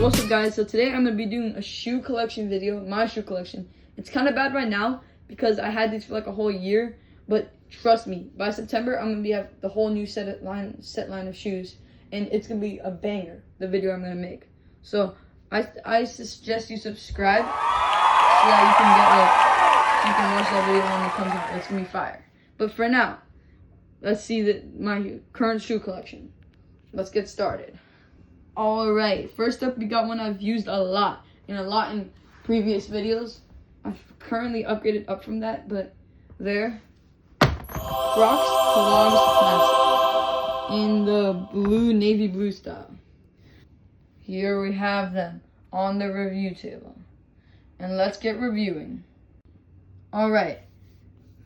What's up guys? So today I'm going to be doing a shoe collection video, my shoe collection. It's kind of bad right now because I had these for like a whole year, but trust me, by September I'm going to have the whole new set line of shoes, and it's going to be a banger, the video I'm going to make. So I suggest you subscribe so that you can watch that video when it comes out. It's going to be fire. But for now, let's see my current shoe collection. Let's get started. Alright, first up we got one I've used a lot in previous videos. I've currently upgraded up from that, but there. Crocs Clogs Classic in the navy blue style. Here we have them on the review table. And let's get reviewing. Alright.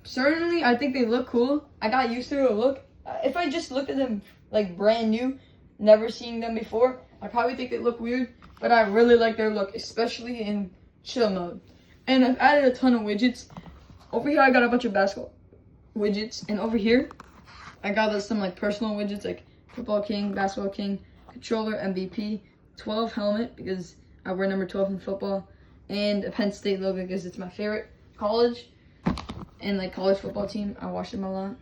Certainly, I think they look cool. I got used to the look. If I just looked at them like brand new, never seeing them before, I probably think they look weird, but I really like their look, especially in chill mode. And I've added a ton of widgets. Over here I got a bunch of basketball widgets, and over here I got some like personal widgets like Football King, Basketball King, Controller, MVP, 12 helmet because I wear number 12 in football, and a Penn State logo because it's my favorite college and like college football team. I watch them a lot.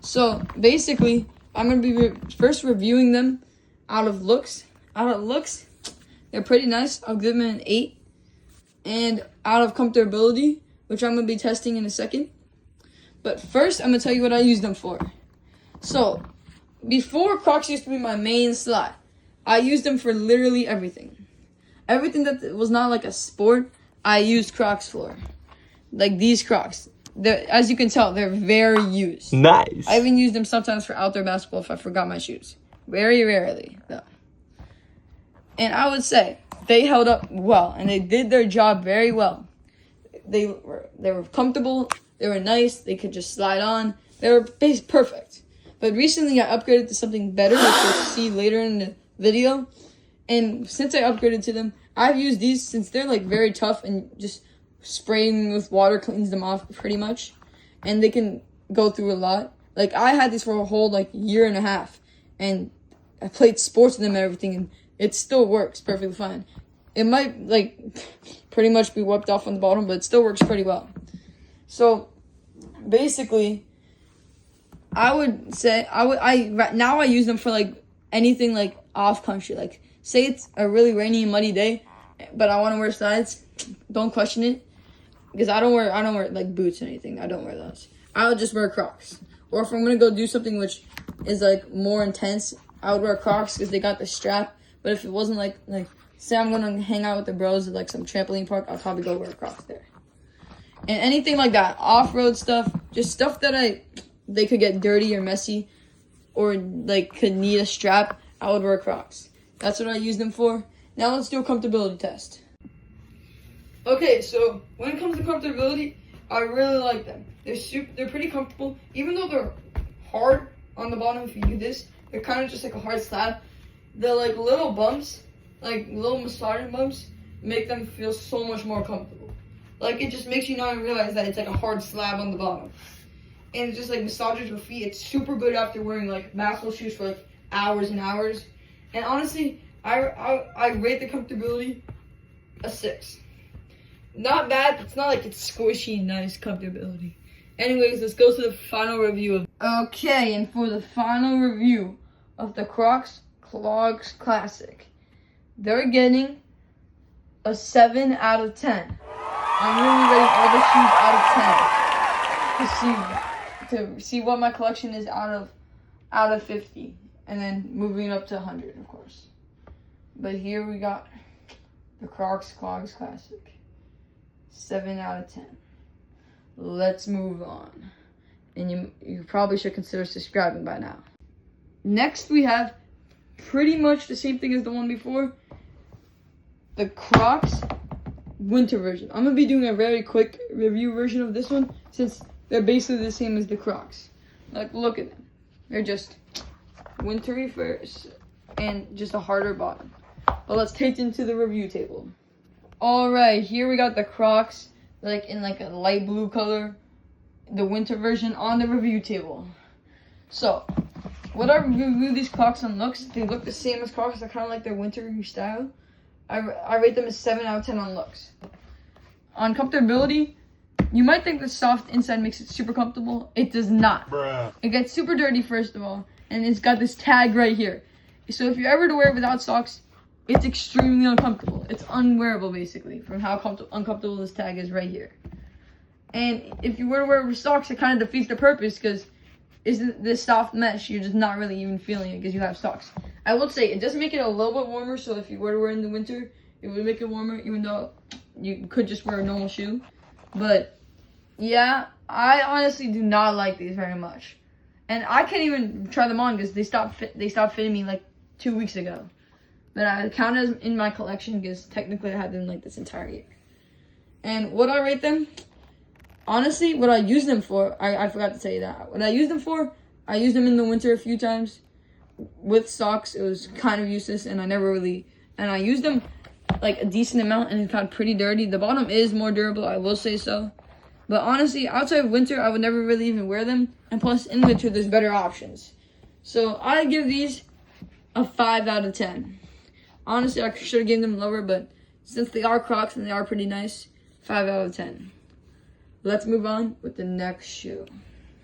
So basically, I'm going to be first reviewing them out of looks. They're pretty nice. I'll give them an 8. And out of comfortability, which I'm going to be testing in a second. But first, I'm going to tell you what I use them for. So, before Crocs used to be my main slot, I used them for literally everything. Everything that was not like a sport, I used Crocs for. Like these Crocs. As you can tell, they're very used. Nice. I even use them sometimes for outdoor basketball if I forgot my shoes. Very rarely, though. And I would say they held up well, and they did their job very well. They were comfortable. They were nice. They could just slide on. They were perfect. But recently, I upgraded to something better, which you'll see later in the video. And since I upgraded to them, I've used these since they're like very tough and just spraying with water cleans them off pretty much, and they can go through a lot. Like I had these for a whole like year and a half, and I played sports with them and everything, and it still works perfectly fine. It might like pretty much be wiped off on the bottom, but it still works pretty well. So basically, I would say now I use them for like anything like off country. Like say it's a really rainy and muddy day, but I want to wear slides. Don't question it. Because I don't wear like boots or anything. I don't wear those. I'll just wear Crocs. Or if I'm gonna go do something which is like more intense, I would wear Crocs because they got the strap. But if it wasn't like say I'm gonna hang out with the bros at like some trampoline park, I'll probably go wear Crocs there. And anything like that, off-road stuff, just stuff that they could get dirty or messy, or like could need a strap, I would wear Crocs. That's what I use them for. Now let's do a comfortability test. Okay, so when it comes to comfortability, I really like them. They're pretty comfortable, even though they're hard on the bottom. If you do this, they're kind of just like a hard slab. The like little bumps, like little massaging bumps, make them feel so much more comfortable. Like it just makes you not realize that it's like a hard slab on the bottom, and it just like massages your feet. It's super good after wearing like basketball shoes for like hours and hours. And honestly, I rate the comfortability a 6. Not bad. It's not like it's squishy, nice comfortability. Anyways, let's go to the final review. Okay, and for the final review of the Crocs Clogs Classic, they're getting a 7 out of 10. I'm really rating all the shoes out of 10 to see what my collection is out of 50, and then moving up to 100, of course. But here we got the Crocs Clogs Classic. 7 out of 10. Let's move on. And you probably should consider subscribing by now. Next we have pretty much the same thing as the one before. The Crocs winter version. I'm going to be doing a very quick review version of this one since they're basically the same as the Crocs. Like look at them. They're just wintry first and just a harder bottom. But let's take them to the review table. Alright, here we got the Crocs, like in like a light blue color, the winter version on the review table. So, whatever review these Crocs on looks, they look the same as Crocs. They're kind of like their winter style. I rate them as 7 out of 10 on looks. On comfortability, you might think the soft inside makes it super comfortable. It does not. Bruh. It gets super dirty, first of all, and it's got this tag right here. So if you're ever to wear it without socks, it's extremely uncomfortable. It's unwearable, basically, from how uncomfortable this tag is right here. And if you were to wear it with socks, it kind of defeats the purpose, because isn't this soft mesh, you're just not really even feeling it because you have socks. I will say, it does make it a little bit warmer, so if you were to wear it in the winter, it would make it warmer, even though you could just wear a normal shoe. But, yeah, I honestly do not like these very much. And I can't even try them on because they stopped fitting me like 2 weeks ago. But I count as in my collection because technically I had them like this entire year. And what I rate them, honestly, what I use them for, I forgot to tell you that. What I use them for, I used them in the winter a few times. With socks, it was kind of useless, and I used them like a decent amount, and it got pretty dirty. The bottom is more durable, I will say so. But honestly, outside of winter, I would never really even wear them. And plus, in winter, there's better options. So I give these a 5 out of 10. Honestly, I should have given them lower, but since they are Crocs and they are pretty nice, 5 out of 10. Let's move on with the next shoe.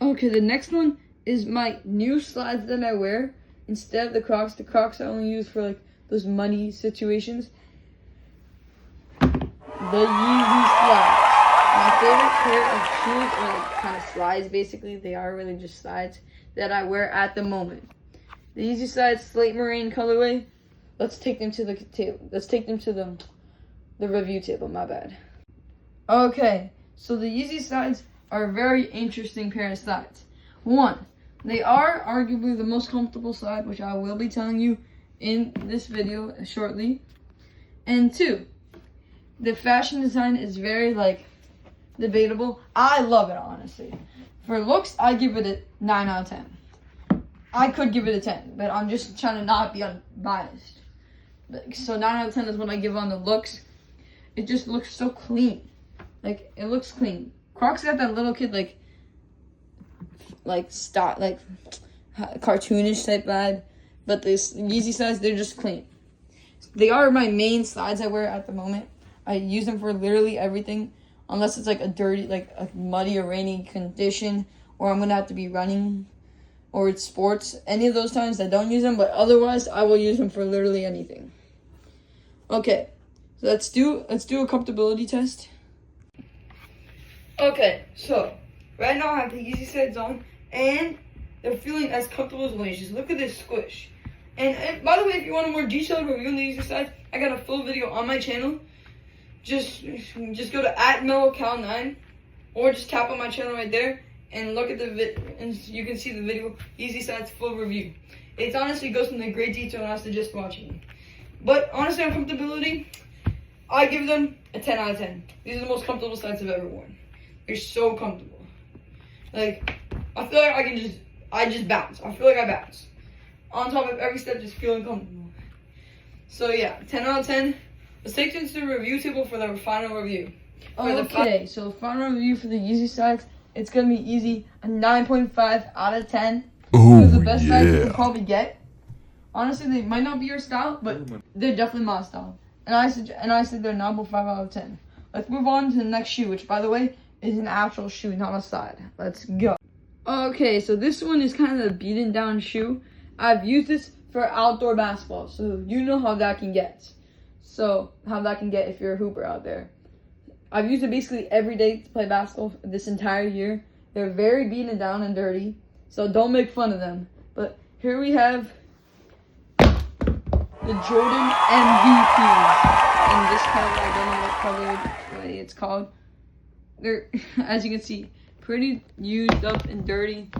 Okay, the next one is my new slides that I wear. Instead of the Crocs I only use for like those muddy situations. The Yeezy slides. My favorite pair of shoes are like kind of slides, basically. They are really just slides that I wear at the moment. The Yeezy slides, slate marine colorway. Let's take them to the table. Let's take them to the review table, my bad. Okay, so the Yeezy slides are a very interesting pair of slides. One, they are arguably the most comfortable slide, which I will be telling you in this video shortly. And two, the fashion design is very like debatable. I love it, honestly. For looks, I give it a 9 out of 10. I could give it a 10, but I'm just trying to not be unbiased. So 9 out of 10 is what I give on the looks. It just looks so clean. Like, it looks clean. Crocs got that little kid, cartoonish type vibe. But the Yeezy slides, they're just clean. They are my main slides I wear at the moment. I use them for literally everything. Unless it's like a dirty, like a muddy or rainy condition. Or I'm going to have to be running. Or it's sports. Any of those times I don't use them. But otherwise, I will use them for literally anything. Okay. So let's do a comfortability test. Okay, so right now I have the Yeezy slides on, and they're feeling as comfortable as laces. Look at this squish. And by the way, if you want a more detailed review on the Yeezy slides, I got a full video on my channel. Just go to @MeloCal9, or just tap on my channel right there and look at the and you can see the video Yeezy slides full review. It honestly goes into great detail, and I suggest watching it. But honestly, on comfortability, I give them a 10 out of 10. These are the most comfortable slides I've ever worn. They're so comfortable. Like, I feel like I just bounce. I feel like I bounce. On top of every step, just feeling comfortable. So yeah, 10 out of 10. Let's take this to the review table for the final review. Okay, so the final review for the Yeezy slides, it's going to be easy. A 9.5 out of 10. Oh, the best slides you can probably get. Honestly, they might not be your style, but they're definitely my style. And I said they're 9.5 out of 10. Let's move on to the next shoe, which, by the way, is an actual shoe, not a slide. Let's go. Okay, so this one is kind of a beaten down shoe. I've used this for outdoor basketball, so you know how that can get. So, how that can get if you're a hooper out there. I've used it basically every day to play basketball this entire year. They're very beaten down and dirty, so don't make fun of them. But here we have the Jordan MVPs. In this color, I don't know what color it's called. They're, as you can see, pretty used up and dirty.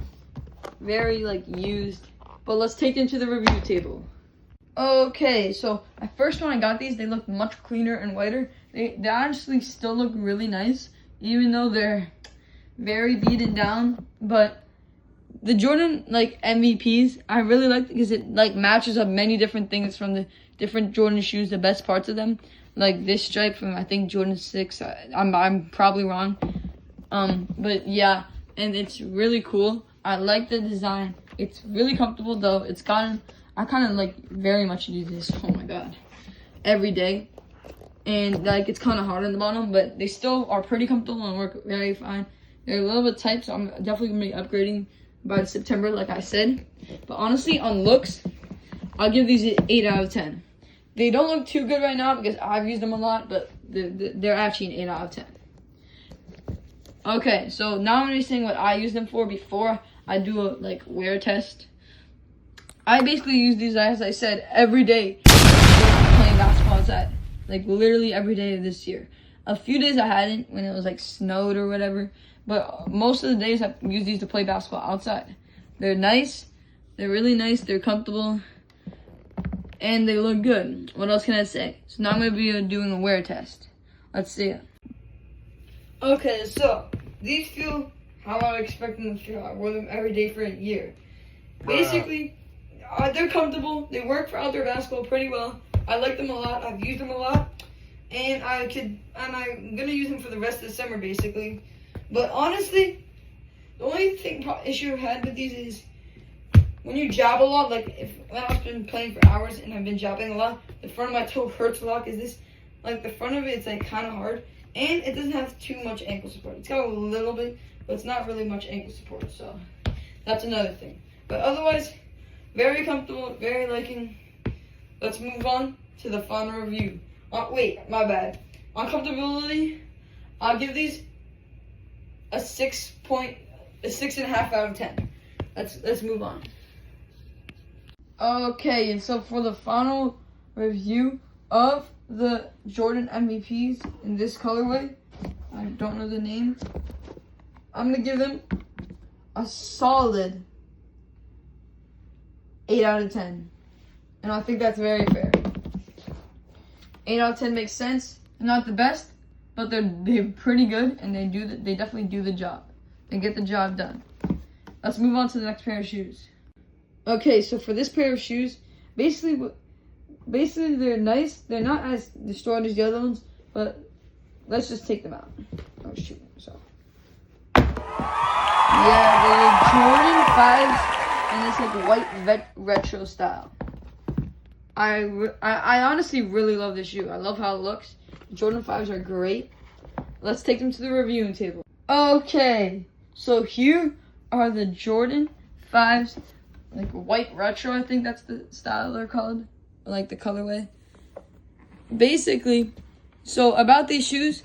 Very, used. But let's take them to the review table. Okay, so at first when I got these, they looked much cleaner and whiter. They actually still look really nice, even though they're very beaten down. But the Jordan, MVPs, I really like because it, matches up many different things from the different Jordan shoes, the best parts of them. Like this stripe from, I think, Jordan 6. I'm probably wrong. But yeah, and it's really cool. I like the design. It's really comfortable though. I kind of like very much use this. Oh my god, every day. And like it's kind of hard on the bottom, but they still are pretty comfortable and work very fine. They're a little bit tight, so I'm definitely gonna be upgrading by September, like I said. But honestly, on looks, I'll give these an 8 out of 10. They don't look too good right now because I've used them a lot, but they're actually an 8 out of 10. Okay, so now I'm gonna be saying what I use them for before I do a like wear test. I basically use these, as I said, every day playing basketball outside. Like literally every day of this year. A few days I hadn't when it was like snowed or whatever. But most of the days I've used these to play basketball outside. They're nice. They're really nice. They're comfortable. And they look good. What else can I say? So now I'm going to be doing a wear test. Let's see it. Okay, so these feel how I expect them to feel. I wore them every day for a year. Basically, they're comfortable. They work for outdoor basketball pretty well. I like them a lot. I've used them a lot, and I'm gonna use them for the rest of the summer, basically. But honestly, the only issue I've had with these is when you jab a lot. Like when I've been playing for hours and I've been jabbing a lot, the front of my toe hurts a lot. Is this like the front of it's like kind of hard, and it doesn't have too much ankle support. It's got a little bit, but it's not really much ankle support. So that's another thing. But otherwise, very comfortable, very liking. Let's move on to the final review. Wait, my bad. On comfortability, I'll give these a 6.5 out of 10. Let's move on. Okay, and so for the final review of the Jordan MVPs in this colorway, I don't know the name. I'm gonna give them a solid 8 out of 10. And I think that's very fair. 8 out of 10 makes sense. They're not the best, but they're pretty good, and they definitely do the job. They get the job done. Let's move on to the next pair of shoes. Okay, so for this pair of shoes, basically they're nice. They're not as destroyed as the other ones, but let's just take them out. Oh shoot! So yeah, they're Jordan 5s. And it's like white retro style. I honestly really love this shoe. I love how it looks. Jordan 5s are great. Let's take them to the reviewing table. Okay, so here are the Jordan 5s, like white retro. I think that's the style they're called, like the colorway. Basically, so about these shoes,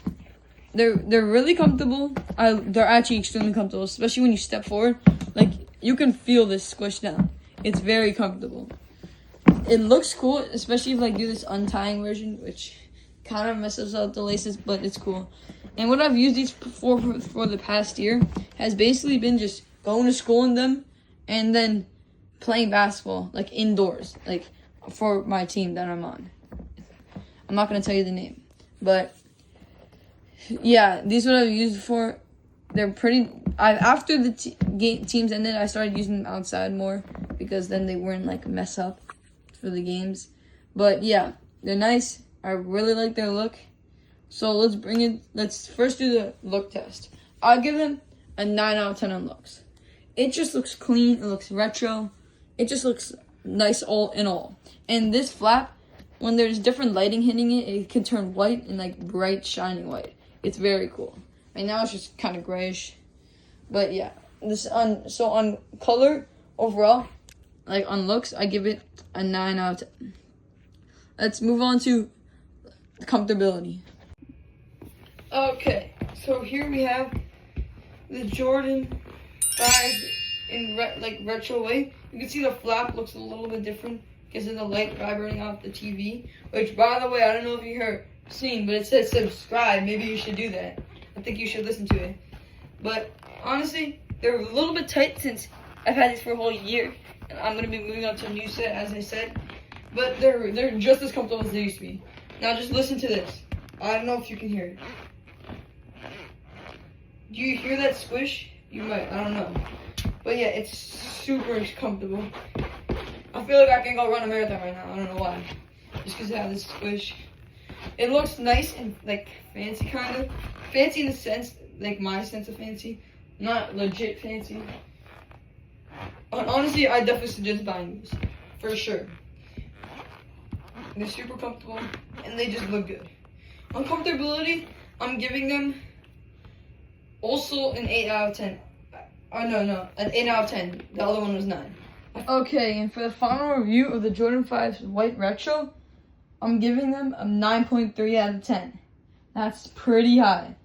they're really comfortable. They're actually extremely comfortable, especially when you step forward. Like, you can feel this squish down. It's very comfortable. It looks cool, especially if like do this untying version, which kind of messes up the laces, but it's cool. And what I've used these for the past year has basically been just going to school in them and then playing basketball, like indoors, like for my team that I'm on. I'm not going to tell you the name, but yeah, these are what I've used for. They're pretty. After the teams ended, I started using them outside more because then they weren't like mess up for the games. But yeah, they're nice. I really like their look. So let's first do the look test. I'll give them a 9 out of 10 on looks. It just looks clean. It looks retro. It just looks nice all in all. And this flap, when there's different lighting hitting it, it can turn white and like bright, shining white. It's very cool. Right now it's just kind of grayish. But yeah, on color overall, like on looks, I give it a 9 out of 10. Let's move on to comfortability. Okay, so here we have the Jordan 5 in retro way. You can see the flap looks a little bit different because of the light vibrating off the TV. Which, by the way, I don't know if you seen, but it says subscribe. Maybe you should do that. I think you should listen to it. But honestly, they're a little bit tight since I've had these for a whole year, and I'm gonna be moving on to a new set, as I said. But they're just as comfortable as they used to be. Now just listen to this. I don't know if you can hear it. Do you hear that squish? You might. I don't know. But yeah, it's super comfortable. I feel like I can go run a marathon right now. I don't know why. Just because I have this squish. It looks nice and like fancy, kind of. Fancy in the sense, like my sense of fancy. Not legit fancy. Honestly, I definitely suggest buying these. For sure. They're super comfortable, and they just look good. On comfortability, I'm giving them also an 8 out of 10. Oh, no, an 8 out of 10. The other one was 9. Okay, and for the final review of the Jordan 5 White Retro, I'm giving them a 9.3 out of 10. That's pretty high.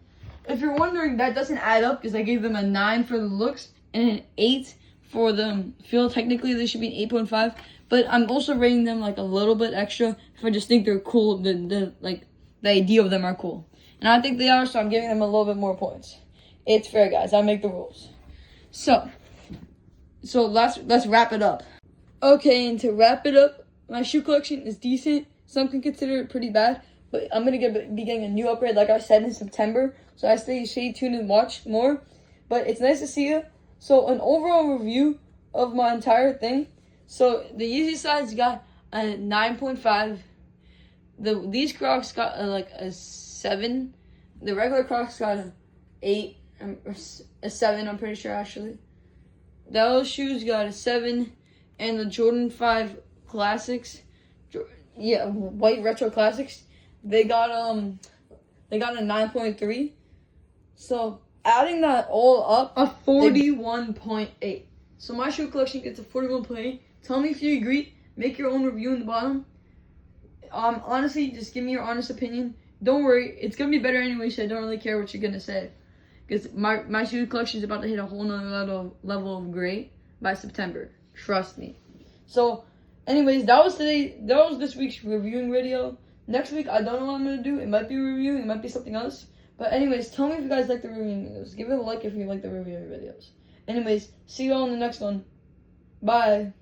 If you're wondering, that doesn't add up because I gave them a 9 for the looks and an 8 for the feel. Technically, they should be an 8.5, but I'm also rating them like a little bit extra if I just think they're cool. The idea of them are cool, and I think they are, so I'm giving them a little bit more points. It's fair, guys. I make the rules. So let's wrap it up. Okay, and to wrap it up, my shoe collection is decent. Some can consider it pretty bad, but I'm gonna be getting a new upgrade, like I said, in September. So I stay tuned and watch more. But it's nice to see you. So an overall review of my entire thing. So the Yeezy size got a 9.5. These Crocs got a 7. The regular Crocs got a 8, a 7. I'm pretty sure actually. Those shoes got a 7, and the Jordan 5 Classics, White Retro Classics, they got a 9.3. So adding that all up, a 41.8. So my shoe collection gets a 41.8. Tell me if you agree. Make your own review in the bottom. Honestly, just give me your honest opinion. Don't worry, it's gonna be better anyway, so I don't really care what you're gonna say. Because my shoe collection is about to hit a whole nother level of great by September. Trust me. So, anyways, that was this week's reviewing video. Next week, I don't know what I'm gonna do. It might be reviewing, it might be something else. But anyways, tell me if you guys like the reviewing videos. Give it a like if you like the reviewing videos. Anyways, see you all in the next one. Bye.